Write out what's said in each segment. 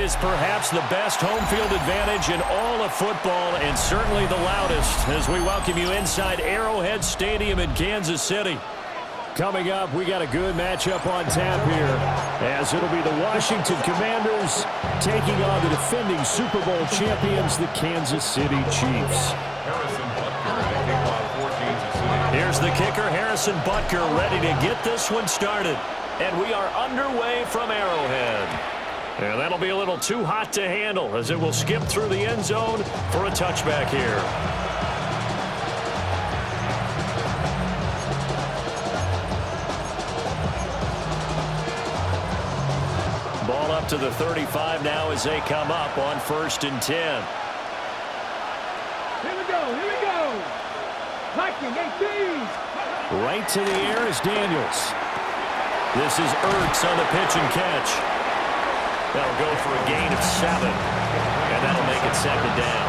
is perhaps the best home field advantage in all of football and certainly the loudest as we welcome you inside Arrowhead Stadium in Kansas City. Coming up, we got a good matchup on tap here as it'll be the Washington Commanders taking on the defending Super Bowl champions, the Kansas City Chiefs. Here's the kicker, Harrison Butker, ready to get this one started. And we are underway from Arrowhead. And that'll be a little too hot to handle as it will skip through the end zone for a touchback here. Ball up to the 35 now as they come up on 1st and 10. Here we go. Viking 18. Right to the air is Daniels. This is Ertz on the pitch and catch. That'll go for a gain of 7. And that'll make it 2nd down.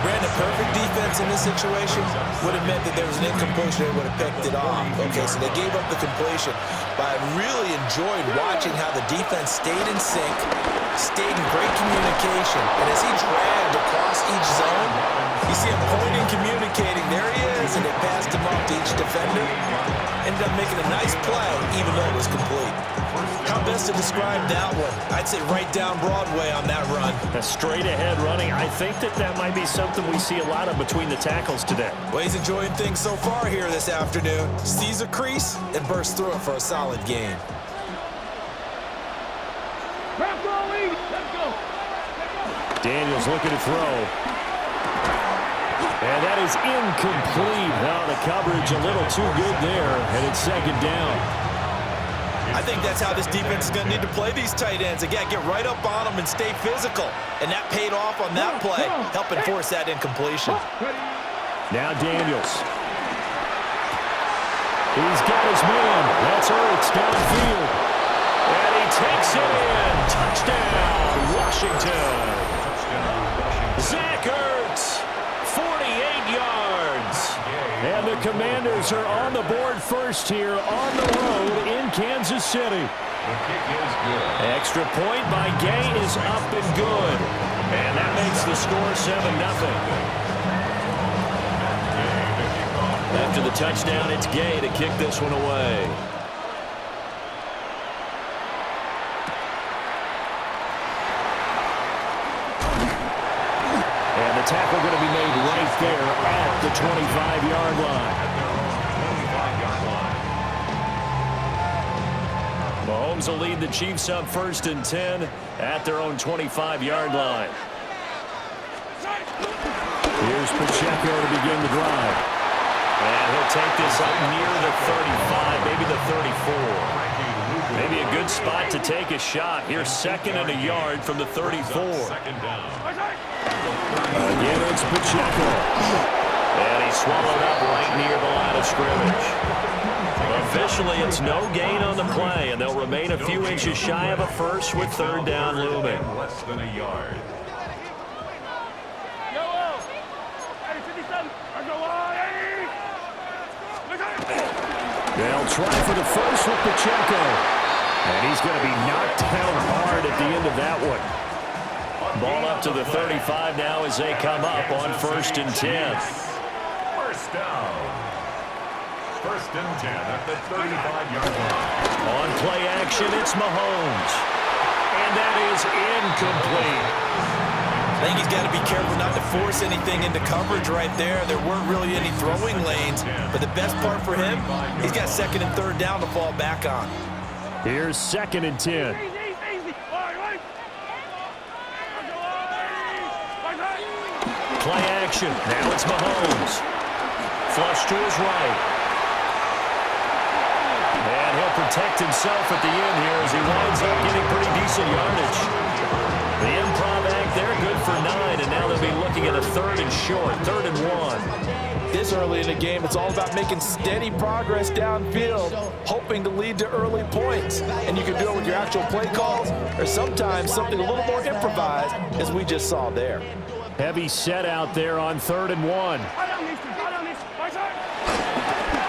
Brandon, perfect defense in this situation would have meant that there was an incompletion. They would have picked it off. Okay, so they gave up the completion. But I really enjoyed watching how the defense stayed in sync, stayed in great communication. And as he dragged across each zone, you see him pointing, communicating. There he is, and they passed him off to each defender. Ended up making a nice play, even though it was complete. How best to describe that one? I'd say right down Broadway on that run. A straight-ahead running. I think that might be something we see a lot of between the tackles today. Well, he's enjoying things so far here this afternoon. Sees a crease and bursts through it for a solid gain. Let's go. Daniels looking to throw. And that is incomplete. Now the coverage a little too good there, and it's 2nd down. I think that's how this defense is going to need to play these tight ends. Again, get right up on them and stay physical. And that paid off on that play, helping force that incompletion. Now Daniels. He's got his man. That's Ertz downfield. And he takes it in. Touchdown, Washington. Zach Ertz. 48 yards. And the Commanders are on the board first here on the road in Kansas City. The kick is good. Extra point by Gay is up and good. And that makes the score 7-0. After the touchdown, it's Gay to kick this one away. The tackle going to be made right there at the 25-yard line. Mahomes will lead the Chiefs up 1st and 10 at their own 25-yard line. Here's Pacheco to begin the drive. And he'll take this up near the 35, maybe the 34. Maybe a good spot to take a shot. Here's 2nd and a yard from the 34. Again, it's Pacheco. And he's swallowed up right near the line of scrimmage. Officially, it's no gain on the play, and they'll remain a few inches shy of a first with 3rd down looming. Less than a yard. They'll try for the first with Pacheco. And he's going to be knocked down hard at the end of that one. Ball up to the 35 now as they come up on 1st and 10. First down. 1st and 10 at the 35-yard line. On play action, it's Mahomes. And that is incomplete. I think he's got to be careful not to force anything into coverage right there. There weren't really any throwing lanes. But the best part for him, he's got 2nd and 3rd down to fall back on. Here's 2nd and 10. Play action. Now it's Mahomes. Flush to his right. And he'll protect himself at the end here as he winds up getting pretty decent yardage. The improv act there, good for 9, and now they'll be looking at a 3rd and short, 3rd and 1. This early in the game, it's all about making steady progress downfield, hoping to lead to early points. And you can do it with your actual play calls, or sometimes something a little more improvised, as we just saw there. Heavy set out there on 3rd and 1.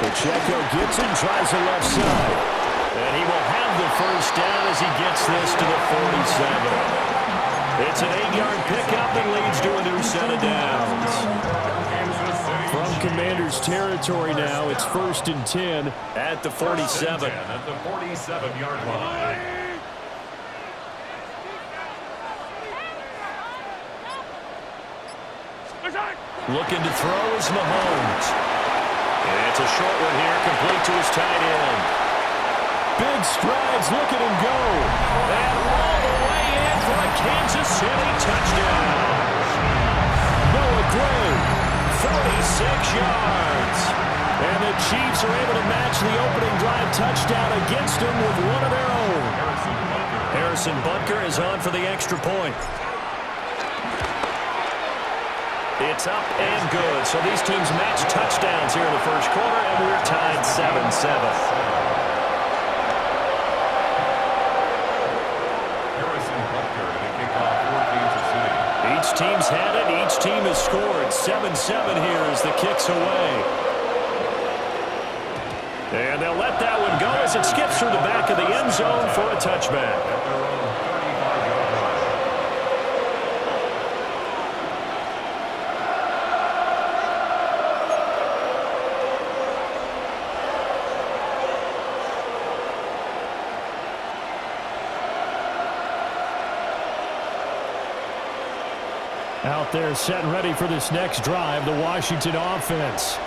Pacheco gets and tries the left side. And he will have the first down as he gets this to the 47. It's an 8-yard pickup and leads to a new set of downs. From Commanders territory now, it's 1st and 10 at the 47. At the 47-yard line. Looking to throw is Mahomes. And it's a short one here, complete to his tight end. Big strides, look at him go. And all the way in for a Kansas City touchdown. Noah Gray, 46 yards. And the Chiefs are able to match the opening drive touchdown against them with one of their own. Harrison Butker is on for the extra point. It's up and good. So these teams match touchdowns here in the first quarter, and we're tied 7-7. Each team's had it. Each team has scored. 7-7 here as the kick's away. And they'll let that one go as it skips through the back of the end zone for a touchback. Out there set and ready for this next drive, the Washington offense.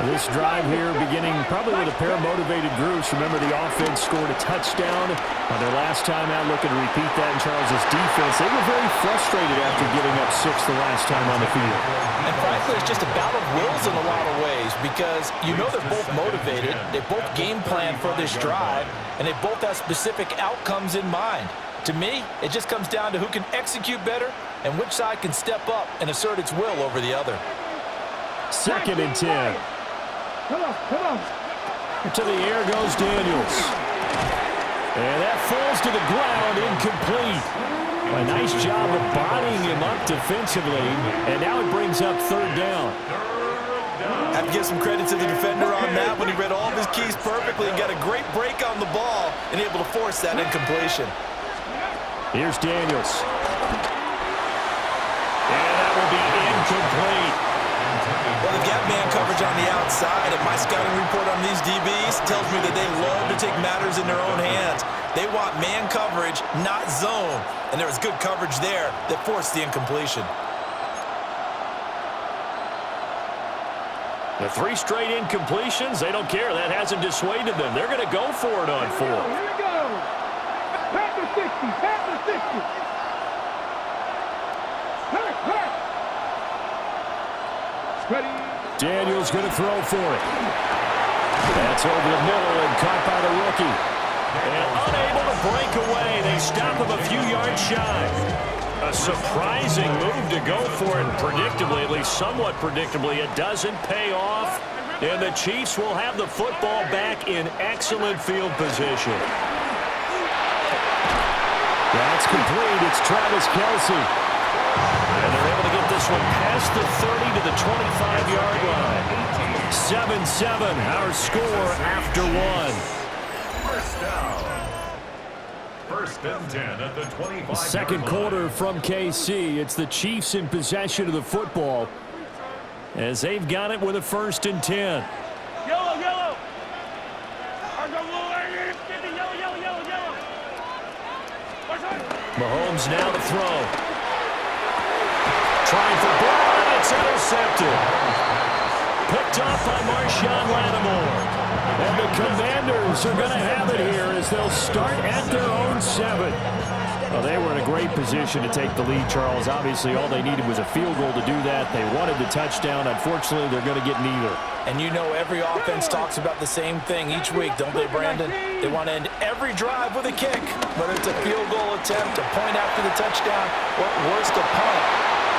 This drive here beginning probably with a pair of motivated groups. Remember, the offense scored a touchdown on their last time out. Looking to repeat that in Charles's defense. They were very frustrated after giving up 6 the last time on the field. And frankly, it's just a battle of wills in a lot of ways because you know they're both motivated. They both game plan for this drive, and they both have specific outcomes in mind. To me, it just comes down to who can execute better and which side can step up and assert its will over the other. 2nd and 10. Come on. To the air goes Daniels. And that falls to the ground, incomplete. A nice job of bodying him up defensively, and now it brings up 3rd down. I have to give some credit to the defender on that when he read all of his keys perfectly and got a great break on the ball and able to force that incompletion. Here's Daniels. And that will be incomplete. Well, they've got man coverage on the outside, and my scouting report on these DBs tells me that they love to take matters in their own hands. They want man coverage, not zone, and there was good coverage there that forced the incompletion. The 3 straight incompletions, they don't care. That hasn't dissuaded them. They're going to go for it on 4th. Here we go. Pat the 60. Hurt. Ready. Daniels going to throw for it. That's over the middle and caught by the rookie. And unable to break away. They stop him a few yards shy. A surprising move to go for it. Predictably, at least somewhat predictably, it doesn't pay off. And the Chiefs will have the football back in excellent field position. That's complete. It's Travis Kelce. And they're able to get this one past the 30 to the 25-yard line. 7-7, our score after 1. First down. 1st and 10 at the 25-yard line. Second quarter from KC. It's the Chiefs in possession of the football as they've got it with a 1st and 10. Yellow. Mahomes now to throw. Trying for Brown. It's intercepted. Picked off by Marshawn Lattimore. And the Commanders are going to have it here as they'll start at their own 7. Well, they were in a great position to take the lead, Charles. Obviously, all they needed was a field goal to do that. They wanted the touchdown. Unfortunately, they're going to get neither. And you know every offense talks about the same thing each week, don't they, Brandon? They want to end every drive with a kick, whether it's a field goal attempt, a point after the touchdown, or worse, a punt.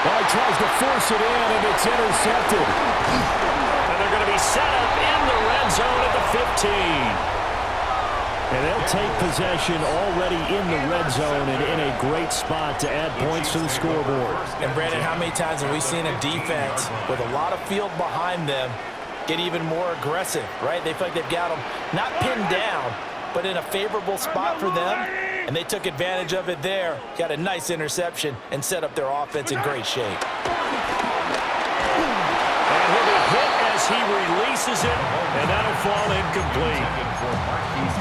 Well, he tries to force it in, and it's intercepted. And they're going to be set up in the red zone at the 15. And they'll take possession already in the red zone and in a great spot to add points to the scoreboard. And, Brandon, how many times have we seen a defense with a lot of field behind them get even more aggressive, right? They feel like they've got them not pinned down, but in a favorable spot for them, And they took advantage of it there. Got a nice interception and set up their offense in great shape. And he'll be hit as he releases it, and that'll fall incomplete.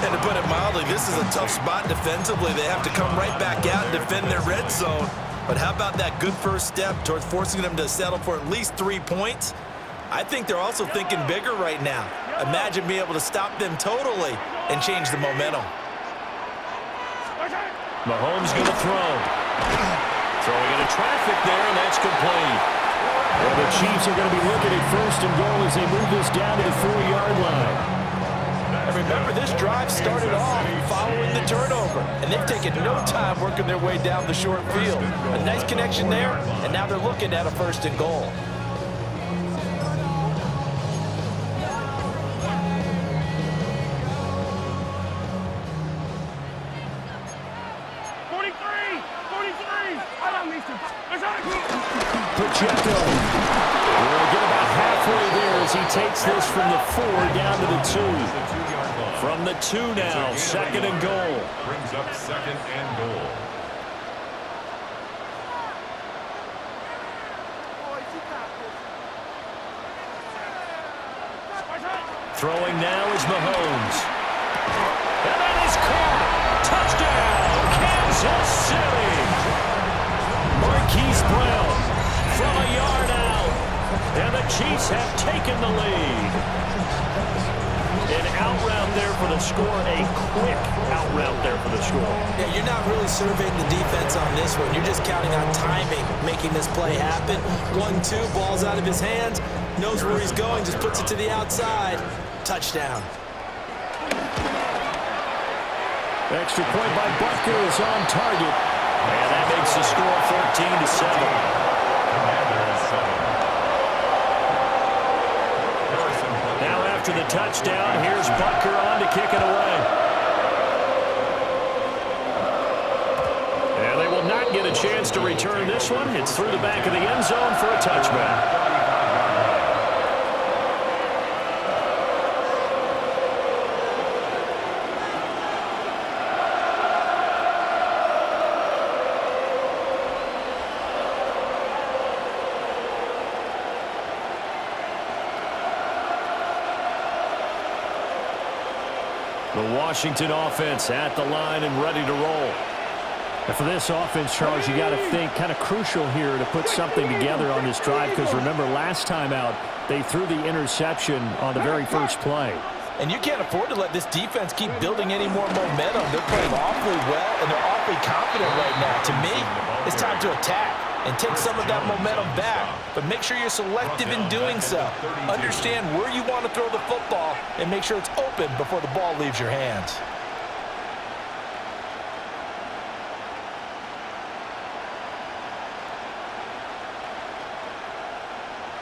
And to put it mildly, this is a tough spot defensively. They have to come right back out and defend their red zone. But how about that good first step towards forcing them to settle for at least 3 points? I think they're also thinking bigger right now. Imagine being able to stop them totally and change the momentum. Mahomes going to throw. Throwing into traffic there, and that's complete. Well, the Chiefs are going to be looking at first and goal as they move this down to the 4-yard line. And remember, this drive started off following the turnover, and they've taken no time working their way down the short field. A nice connection there, and now they're looking at a first and goal. Pacheco will get about halfway there as he takes this from the 4 down to the 2. From the 2 now, second and goal. Brings up second and goal. Throwing now is Mahomes. And that is caught. Touchdown, Kansas City. Marquise Brown from a yard out. And the Chiefs have taken the lead. An out route there for the score. A quick out route there for the score. Yeah, you're not really surveying the defense on this one. You're just counting on timing, making this play happen. 1-2, ball's out of his hands. Knows where he's going, just puts it to the outside. Touchdown. Extra point by Butker is on target. And that makes the score 14-7. Now after the touchdown, here's Butker on to kick it away. And they will not get a chance to return this one. It's through the back of the end zone for a touchback. The Washington offense at the line and ready to roll. And for this offense, Charles, you got to think kind of crucial here to put something together on this drive, because remember last time out they threw the interception on the very first play. And you can't afford to let this defense keep building any more momentum. They're playing awfully well, and they're awfully confident right now. To me, it's time to attack and take some of that momentum back. But make sure you're selective in doing so. Understand where you want to throw the football and make sure it's open before the ball leaves your hands.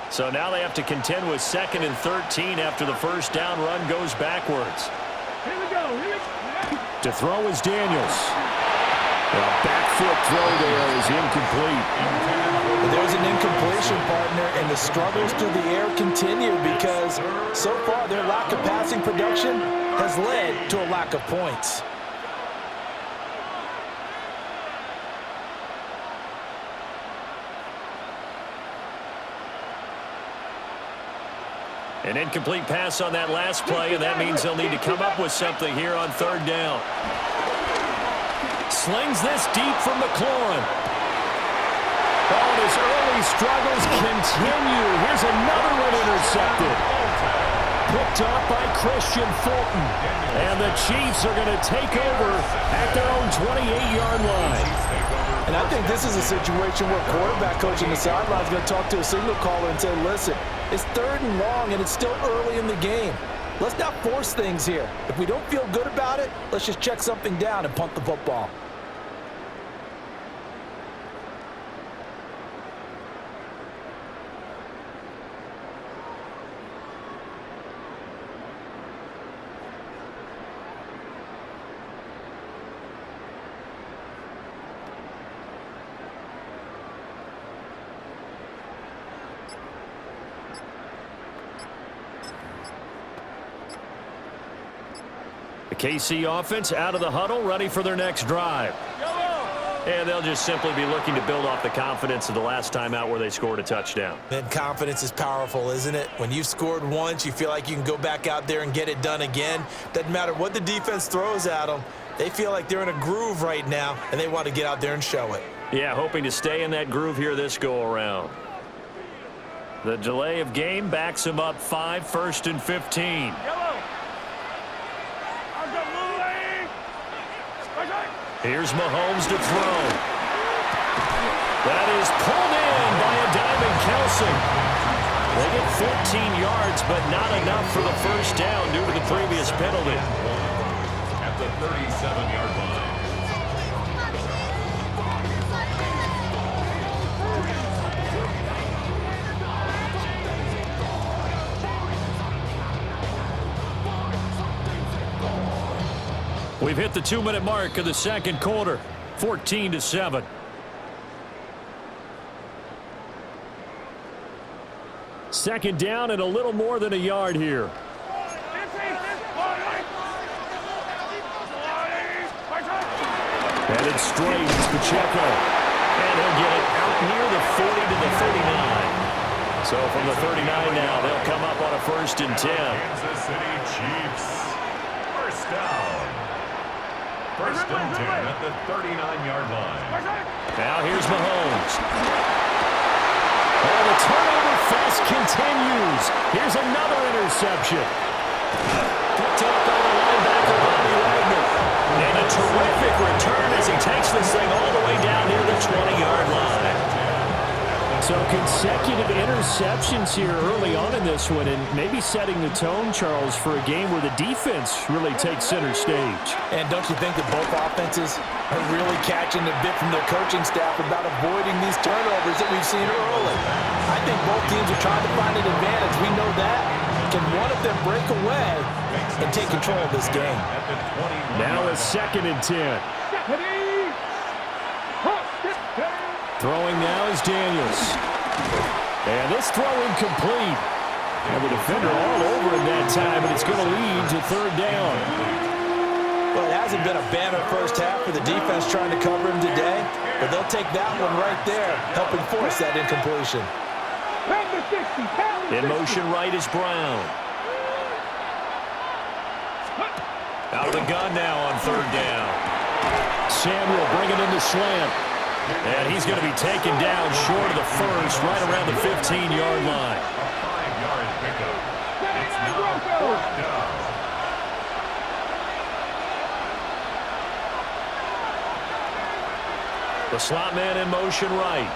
So now they have to contend with 2nd and 13 after the first down run goes backwards. Here we go. Here we go. To throw is Daniels. A back foot throw there is incomplete. There's an incompletion, partner, and the struggles through the air continue because so far their lack of passing production has led to a lack of points. An incomplete pass on that last play, and that means they'll need to come up with something here on 3rd down. Slings this deep from McLaurin. Oh, his early struggles continue. Here's another one intercepted. Picked up by Christian Fulton. And the Chiefs are going to take over at their own 28-yard line. And I think this is a situation where quarterback coach on the sideline is going to talk to a signal caller and say, listen, it's 3rd and long, and it's still early in the game. Let's not force things here. If we don't feel good about it, let's just check something down and punt the football. KC offense out of the huddle, ready for their next drive. And they'll just simply be looking to build off the confidence of the last time out where they scored a touchdown. And confidence is powerful, isn't it? When you've scored once, you feel like you can go back out there and get it done again. Doesn't matter what the defense throws at them. They feel like they're in a groove right now, and they want to get out there and show it. Yeah, hoping to stay in that groove here this go-around. The delay of game backs them up 5, 1st and 15. Here's Mahomes to throw. That is pulled in by a diving Kelsey. They get 14 yards, but not enough for the first down due to the previous penalty. At the 37-yard line. We've hit the 2-minute mark of the second quarter, 14-7. Second down and a little more than a yard here. Headed straight, it's Pacheco. And he'll get it out near the 40 to the 39. So from the 39 now, they'll come up on a 1st and 10. Kansas City Chiefs. First down. 1st and 10 at the 39-yard line. Now here's Mahomes. Oh, the turnover fest continues. Here's another interception. Picked up by the linebacker, Bobby Wagner. And a terrific return as he takes this thing all the way down near the 20-yard line. So consecutive interceptions here early on in this one, and maybe setting the tone, Charles, for a game where the defense really takes center stage. And don't you think that both offenses are really catching a bit from their coaching staff about avoiding these turnovers that we've seen early? I think both teams are trying to find an advantage. We know that. Can one of them break away and take control of this game? Now a 2nd and 10. Throwing now is Daniels. And this throw incomplete. And the defender all over him that time, and it's going to lead to 3rd down. Well, it hasn't been a banner first half for the defense trying to cover him today, but they'll take that one right there, helping force that incompletion. In motion right is Brown. Out of the gun now on 3rd down. Samuel bringing in the slant. And he's going to be taken down short of the first, right around the 15-yard line. A 5-yard pickup. It's now 4th down. The slot man in motion right.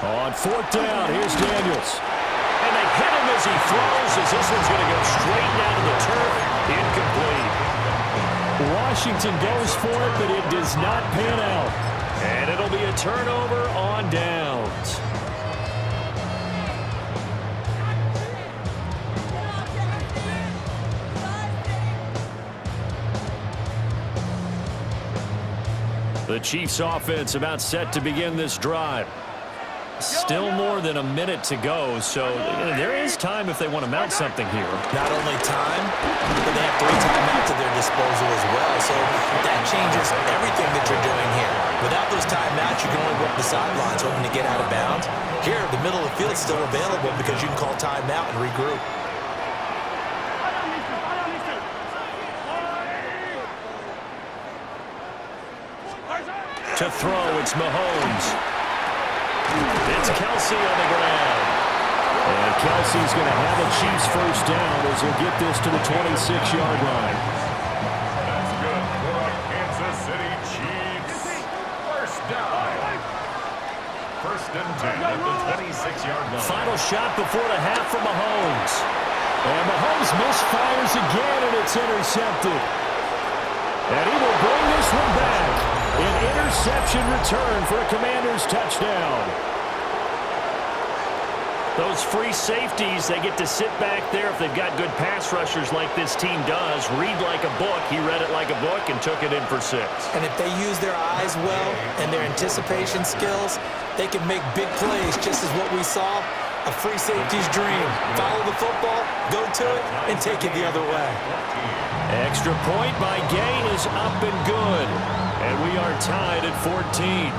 On 4th down, here's Daniels. And they hit him as he throws, as this one's going to go straight down to the turf. Incomplete. Washington goes for it, but it does not pan out. And it'll be a turnover on downs. The Chiefs offense about set to begin this drive. Still more than a minute to go, so there is time if they want to mount something here. Not only time, but they have 3 timeouts at their disposal as well, so that changes everything that you're doing here. Without those timeouts, you can only work the sidelines hoping to get out of bounds. Here, the middle of the field is still available because you can call timeout and regroup. To throw, it's Mahomes. It's Kelsey on the ground. And Kelsey's going to have a Chiefs first down as he'll get this to the 26-yard line. That's good for a Kansas City Chiefs. First down. 1st and 10 at the 26-yard line. Final shot before the half for Mahomes. And Mahomes misfires again, and it's intercepted. And he will bring this one back. An interception return for a Commanders touchdown. Those free safeties, they get to sit back there if they've got good pass rushers like this team does. Read like a book. He read it like a book and took it in for 6. And if they use their eyes well and their anticipation skills, they can make big plays, just as what we saw A free safety's dream. Follow the football, go to it, and take it the other way. Extra point by Gay is up and good. And we are tied at 14.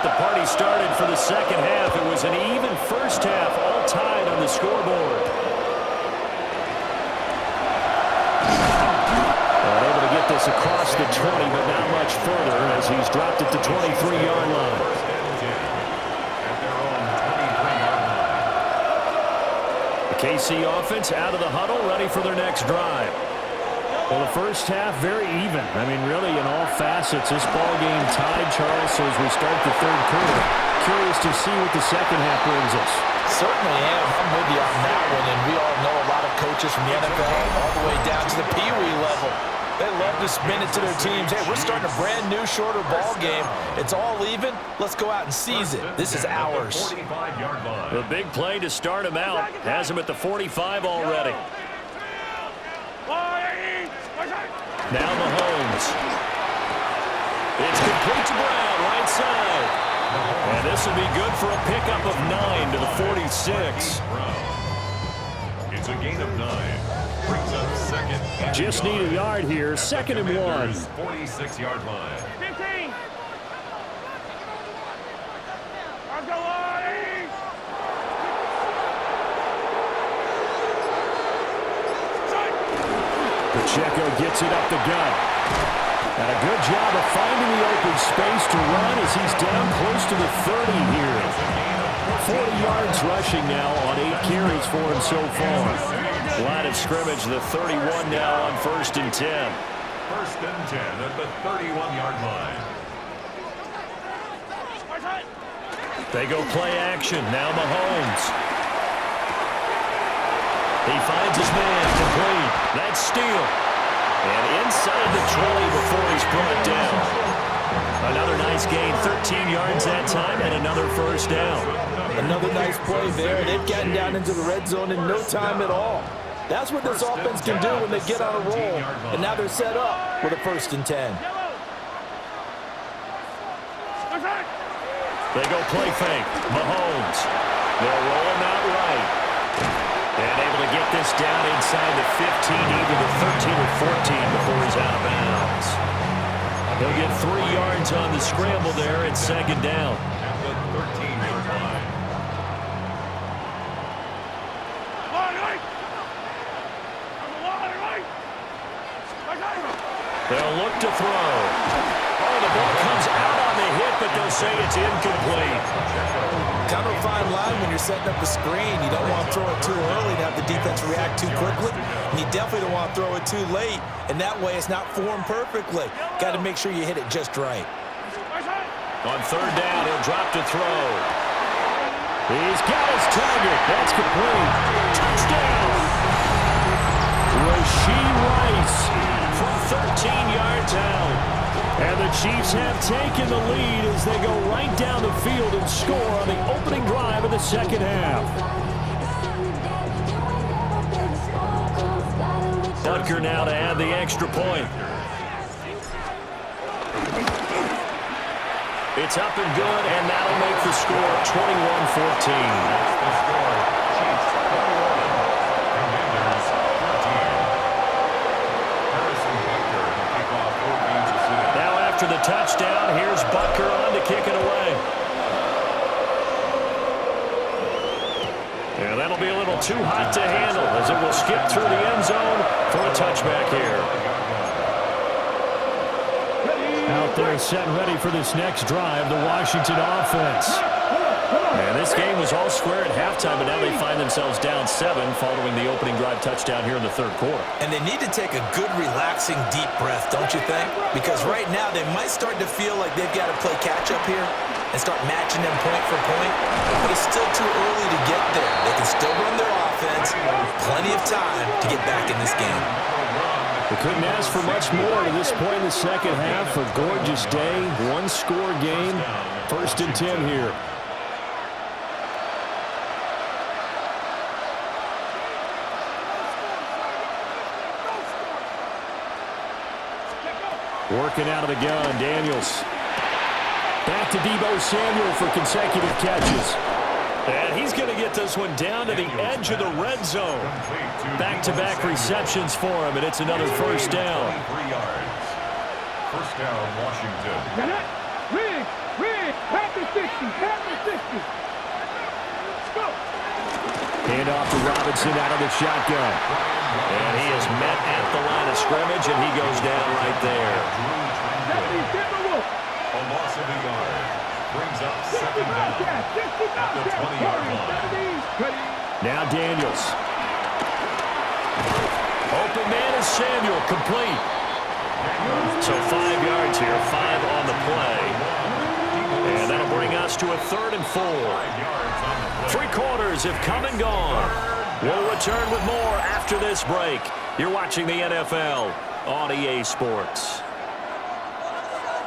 The party started for the second half. It was an even first half, all tied on the scoreboard. Able to get this across the 20, but not much further as he's dropped it to 23-yard line. The KC offense out of the huddle, ready for their next drive. Well, the first half, very even. I mean, really, in all facets, this ball game tied, Charles, so as we start the third quarter. Curious to see what the second half brings us. Certainly am. I'm with you on that one, and we all know a lot of coaches from the NFL all the way down to the Pee Wee level. They love to spin it to their teams. Hey, we're starting a brand new, shorter ball game. It's all even. Let's go out and seize it. This is ours. The big play to start him out. Has him at the 45 already. Now Mahomes. It's complete to Brown, right side. And this will be good for a pickup of 9 to the 46. It's a gain of 9. Brings up second. Just need a yard here. Second and 1. 46-yard line. 15. I'll go on. Pacheco gets it up the gut. And a good job of finding the open space to run as he's down close to the 30 here. 40 yards rushing now on 8 carries for him so far. Line of scrimmage, the 31 now on 1st and 10. 1st and 10 at the 31-yard line. They go play action. Now Mahomes. He finds his man complete. That's steal. And inside the 20 before he's brought down. Another nice gain, 13 yards that time, and another first down. Another nice play there. They've gotten down into the red zone in no time at all. That's what this offense can do when they get on a roll. And now they're set up with a 1st and 10. They go play fake. Mahomes. They'll roll him out right. And able to get this down inside the 15, either the 13 or 14 before he's out of bounds. He'll get 3 yards on the scramble there at second down. At the 13-yard line. They'll look to throw. Oh, the ball comes out on the hit, but they'll say it's incomplete. Kind of a fine line when you're setting up a screen. You don't want to throw it too early to have the defense react too quickly. And you definitely don't want to throw it too late. And that way it's not formed perfectly. Got to make sure you hit it just right. On 3rd down, he'll drop to throw. He's got his target. That's complete. Touchdown. Rashee Rice from 13 yards out. And the Chiefs have taken the lead as they go right down the field and score on the opening drive of the second half. Butker now to add the extra point. It's up and good, and that'll make the score 21-14. The touchdown, here's Butker on to kick it away. Yeah, that'll be a little too hot to handle as it will skip through the end zone for a touchback here. Out there set and ready for this next drive, the Washington offense. And this game was all square at halftime, but now they find themselves down 7 following the opening drive touchdown here in the 3rd quarter. And they need to take a good, relaxing, deep breath, don't you think? Because right now they might start to feel like they've got to play catch-up here and start matching them point for point. But it's still too early to get there. They can still run their offense. Plenty of time to get back in this game. They couldn't ask for much more to this point in the second half. A gorgeous day, one-score game. 1st and 10 here. Working out of the gun, Daniels. Back to Deebo Samuel for consecutive catches. And he's going to get this one down to the edge of the red zone. Back-to-back receptions for him, and it's another first down. 3 yards. First down, Washington. Rig, pass the 60, pass the 60. Let's go. Hand off to Robinson out of the shotgun. And he is met at the line of scrimmage, and he goes down right there. A loss of a yard. Brings up second down at the 20-yard line. Now Daniels. Open man is Samuel, complete. So 5 yards here, 5 on the play. And that'll bring us to a 3rd and 4. 3 quarters have come and gone. We'll return with more after this break. You're watching the NFL on EA Sports.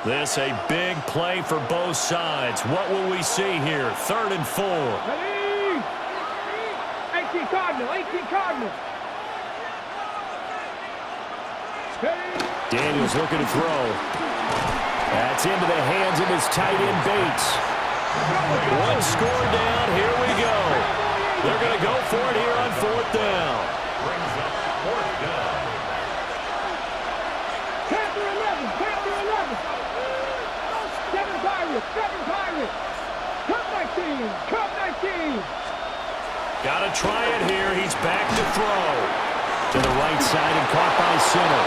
This a big play for both sides. What will we see here? 3rd and 4. 18 Cardinal, 18 Cardinal. Daniels looking to throw. That's into the hands of his tight end Bates. 1 score down. Here we go. They're going to go for it here on 4th down. Brings up 4th down. Panther 11, Panther 11. 7 Pirates, 7 Pirates. Cup 19, Cup 19. Got to try it here. He's back to throw. To the right side and caught by center.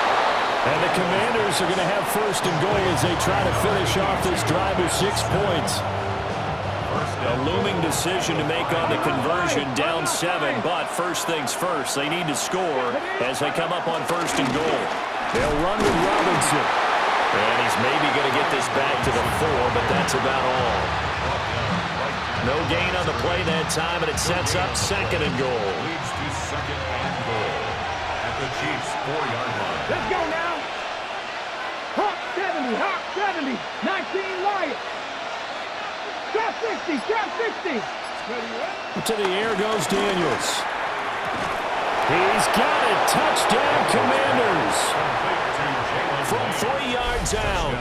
And the Commanders are going to have 1st and goal as they try to finish off this drive with 6 points. A looming decision to make on the conversion, down 7, but first things first, they need to score as they come up on 1st and goal. They'll run with Robinson. And he's maybe going to get this back to the 4, but that's about all. No gain on the play that time, and it sets up 2nd and goal. Leads to 2nd and goal at the Chiefs' 4-yard line. Let's go now. Hawk 70, 19 Lions. Drop 60, drop 60. To the air goes Daniels. He's got it. Touchdown, Commanders. From 3 yards out.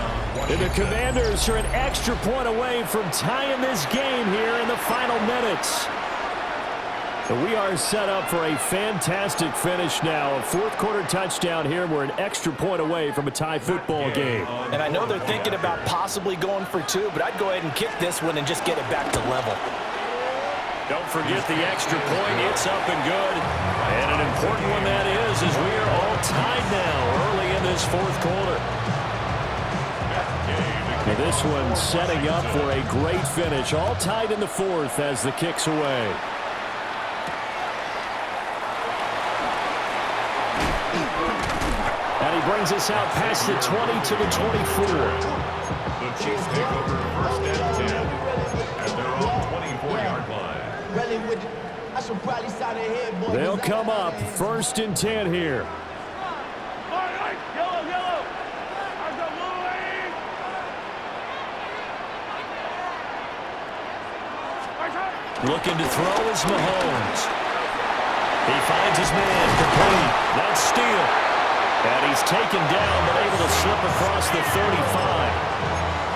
And the Commanders are an extra point away from tying this game here in the final minutes. And we are set up for a fantastic finish now. A 4th quarter touchdown here. We're an extra point away from a tie football game. And I know they're thinking about possibly going for 2, but I'd go ahead and kick this one and just get it back to level. Don't forget the extra point. It's up and good. And an important one that is we are all tied now early in this 4th quarter. Now this one setting up for a great finish. All tied in the 4th as the kick's away. And he brings us out past the 20 to the 24. The Chiefs take over 1st and 10 at their own 24-yard line. They'll come up 1st and 10 here. Yellow. Looking to throw is Mahomes. He finds his man, complete. That's steal. And he's taken down, but able to slip across the 35.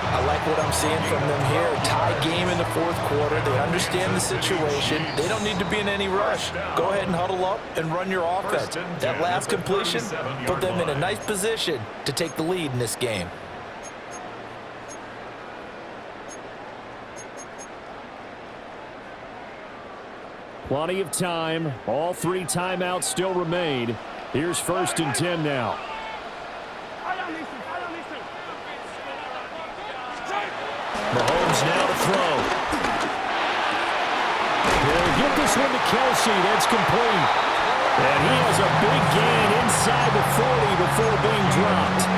I like what I'm seeing from them here. Tie game in the 4th quarter. They understand the situation. They don't need to be in any rush. Go ahead and huddle up and run your offense. That last completion put them in a nice position to take the lead in this game. Plenty of time. All 3 timeouts still remain. Here's 1st and 10 now. Mahomes now to throw. He'll get this one to Kelsey. That's complete. And he has a big gain inside the 40 before being dropped.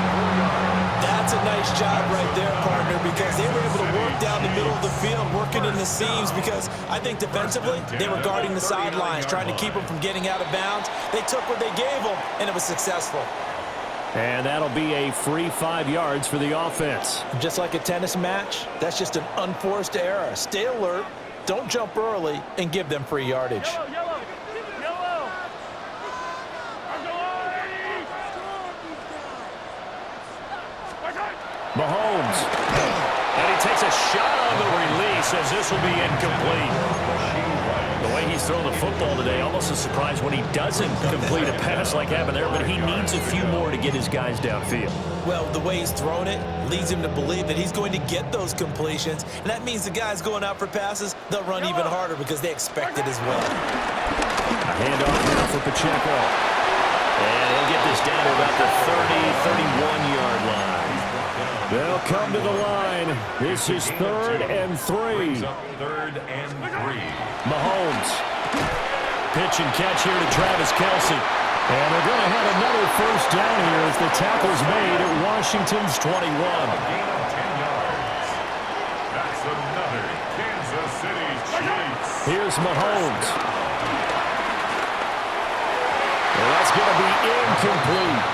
That's a nice job right there, partner, because they were able to work down the middle of the field, working in the seams, because I think defensively they were guarding the sidelines, trying to keep them from getting out of bounds. They took what they gave them, and it was successful. And that'll be a free 5 yards for the offense. Just like a tennis match, that's just an unforced error. Stay alert, don't jump early, and give them free yardage. Yellow. says this will be incomplete. The way he's thrown the football today, almost a surprise when he doesn't complete a pass like happened there, but he needs a few more to get his guys downfield. Well, the way he's thrown it leads him to believe that he's going to get those completions, and that means the guys going out for passes, they'll run even harder because they expect it as well. Handoff now for Pacheco. And he'll get this down to about the 31-yard line. They'll come to the line. This is 3rd and 3. 3rd and 3. Mahomes. Pitch and catch here to Travis Kelce. And they're going to have another first down here as the tackle's made at Washington's 21. A gain of 10 yards. That's another Kansas City Chiefs. Here's Mahomes. Well, that's going to be incomplete.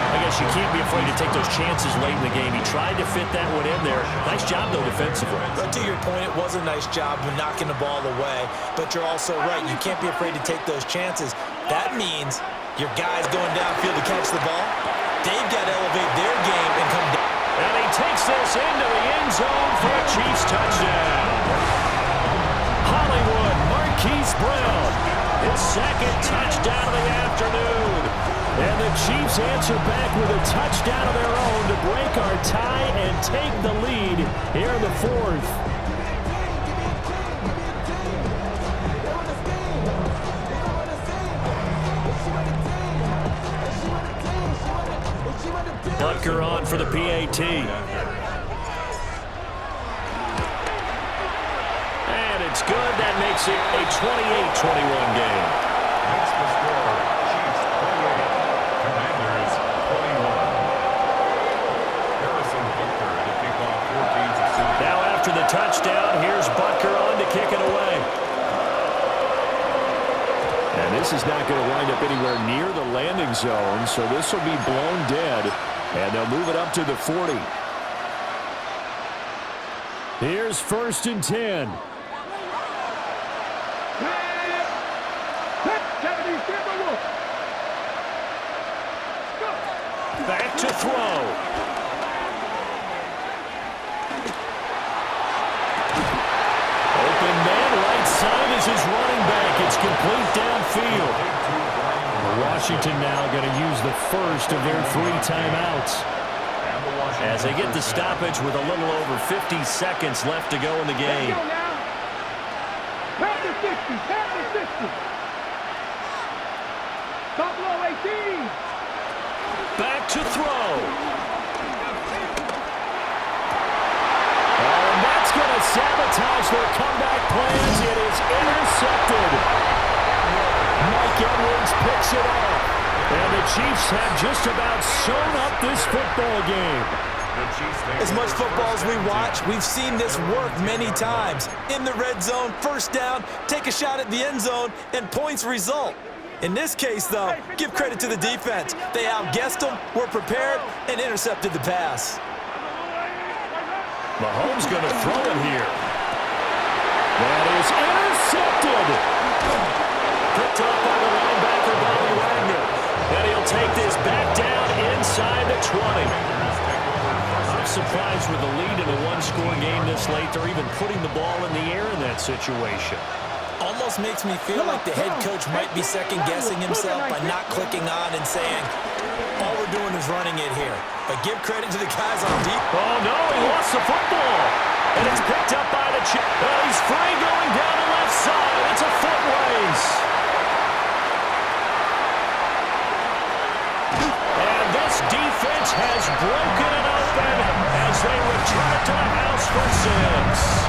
I guess you can't be afraid to take those chances late in the game. He tried to fit that one in there. Nice job, though, defensively. But to your point, it was a nice job of knocking the ball away. But you're also right. You can't be afraid to take those chances. That means your guys going downfield to catch the ball, they've got to elevate their game and come down. And he takes this into the end zone for a Chiefs touchdown. Hollywood Marquise Brown, his second touchdown of the afternoon. And the Chiefs answer back with a touchdown of their own to break our tie and take the lead here in the 4th. Butker on for the PAT. And it's good. That makes it a 28-21 game. That's the score. Chiefs 28. Commanders 21. Harrison Butker to kick off 14th of season. Now after the touchdown, here's Butker on to kick it away. And this is not going to wind up anywhere near the landing zone, so this will be blown dead, and they'll move it up to the 40. Here's 1st and 10. Back to throw. Open man, right side is his running back. It's complete downfield. Washington now going to use the first of their 3 timeouts. As they get the stoppage with a little over 50 seconds left to go in the game. Pound the 60, pound the 60. Top low 18. Back to throw. And that's going to sabotage their comeback plans. It is intercepted. Mike Edwards picks it up. And the Chiefs have just about sewn up this football game. As much football as we watch, we've seen this work many times. In the red zone, first down, take a shot at the end zone, and points result. In this case, though, give credit to the defense. They outguessed them, were prepared, and intercepted the pass. Mahomes going to throw it here. That is intercepted. Picked up by the linebacker, Bobby Wagner. And he'll take this back down inside the 20. I'm surprised with the lead in a one-score game this late. They're even putting the ball in the air in that situation. Almost makes me feel like the head coach might be second-guessing himself by not clicking on and saying, all we're doing is running it here. But give credit to the guys on deep. Oh, no, he lost the football. And it's picked up by the Chiefs. Well, he's free going down the left side. It's a foot race. And this defense has broken it open as they return to the house for 6.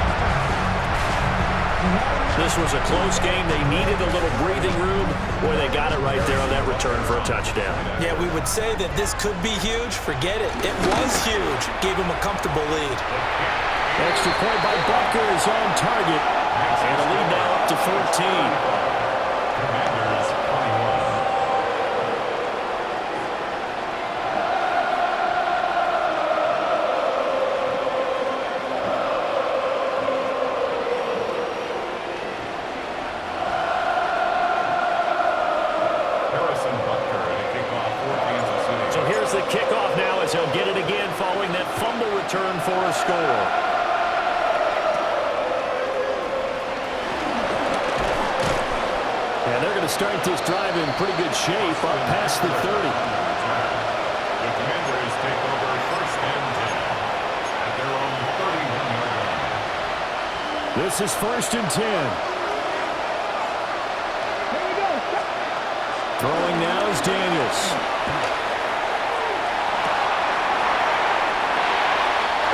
This was a close game. They needed a little breathing room. Boy, they got it right there on that return for a touchdown. Yeah, we would say that this could be huge. Forget it. It was huge. Gave him a comfortable lead. Extra point by Butker is on target. And a lead now up to 14. Commanders 21. So here's the kickoff now as he'll get it again following that fumble return for a score. to start this drive in pretty good shape, up past the 30. The Commanders take over first and 10 at their own 31-yard line. This is first and 10. Throwing now is Daniels.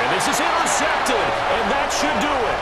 And this is intercepted, and that should do it.